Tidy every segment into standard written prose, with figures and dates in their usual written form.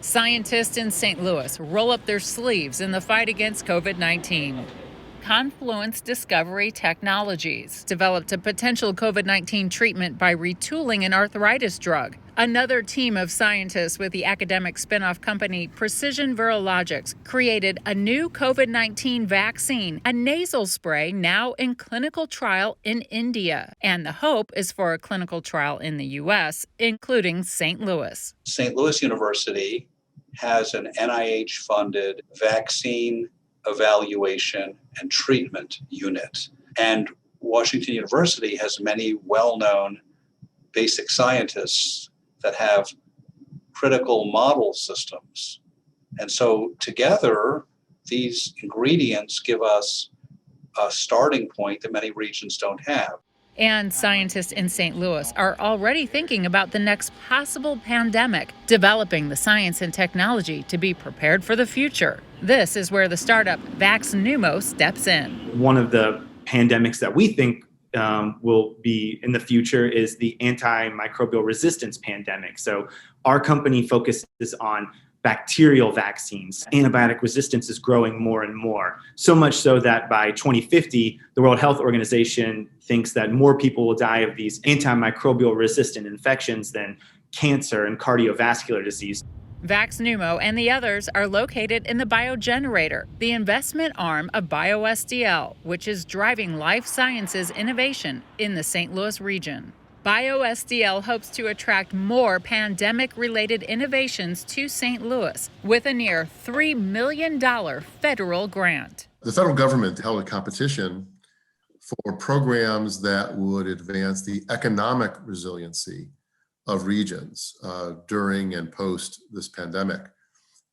Scientists in St. Louis roll up their sleeves in the fight against COVID-19. Confluence Discovery Technologies developed a potential COVID-19 treatment by retooling an arthritis drug. Another team of scientists with the academic spinoff company Precision Virologics created a new COVID-19 vaccine, a nasal spray now in clinical trial in India. And the hope is for a clinical trial in the U.S., including St. Louis. St. Louis University has an NIH-funded vaccine evaluation and treatment unit. And Washington University has many well-known basic scientists that have critical model systems. And so together, these ingredients give us a starting point that many regions don't have. And scientists in St. Louis are already thinking about the next possible pandemic, developing the science and technology to be prepared for the future. This is where the startup VaxNumo steps in. One of the pandemics that we think will be in the future is the antimicrobial resistance pandemic. So our company focuses on bacterial vaccines. Antibiotic resistance is growing more and more, so much so that by 2050, the World Health Organization thinks that more people will die of these antimicrobial resistant infections than cancer and cardiovascular disease. VaxNumo and the others are located in the BioGenerator, the investment arm of BioSTL, which is driving life sciences innovation in the St. Louis region. BioSTL hopes to attract more pandemic-related innovations to St. Louis with a near $3 million federal grant. The federal government held a competition for programs that would advance the economic resiliency of regions during and post this pandemic.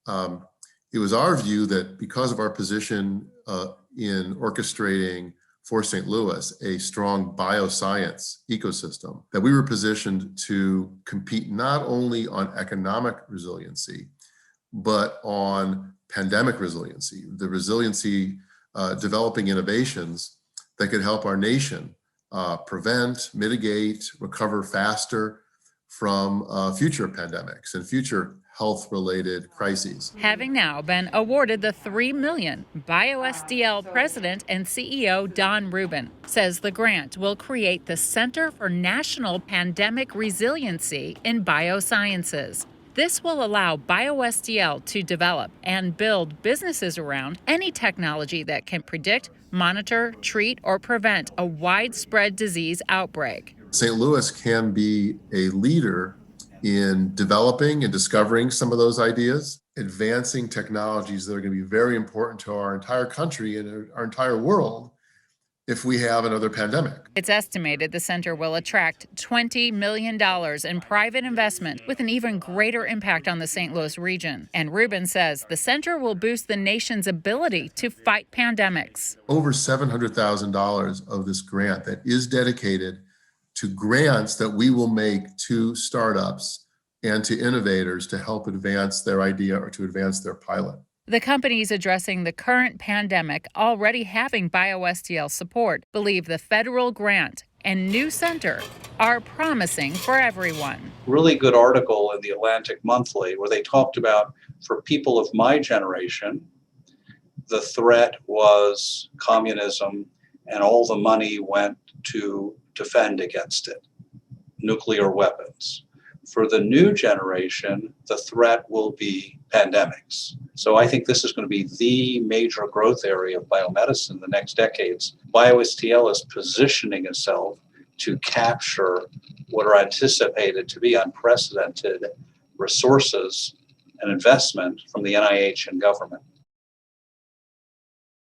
It was our view that because of our position in orchestrating for St. Louis a strong bioscience ecosystem, that we were positioned to compete not only on economic resiliency, but on pandemic resiliency, the resiliency developing innovations that could help our nation prevent, mitigate, recover faster from future pandemics and future health-related crises. Having now been awarded the $3 million, BioSTL President and CEO Don Rubin says the grant will create the Center for National Pandemic Resiliency in Biosciences. This will allow BioSTL to develop and build businesses around any technology that can predict, monitor, treat, or prevent a widespread disease outbreak. St. Louis can be a leader in developing and discovering some of those ideas, advancing technologies that are going to be very important to our entire country and our entire world if we have another pandemic. It's estimated the center will attract $20 million in private investment with an even greater impact on the St. Louis region. And Rubin says the center will boost the nation's ability to fight pandemics. Over $700,000 of this grant that is dedicated to grants that we will make to startups and to innovators to help advance their idea or to advance their pilot. The companies addressing the current pandemic, already having BioSTL support, believe the federal grant and new center are promising for everyone. Really good article in the Atlantic Monthly where they talked about, for people of my generation, the threat was communism and all the money went to defend against it, nuclear weapons. For the new generation, the threat will be pandemics. So I think this is going to be the major growth area of biomedicine in the next decades. BioSTL is positioning itself to capture what are anticipated to be unprecedented resources and investment from the NIH and government.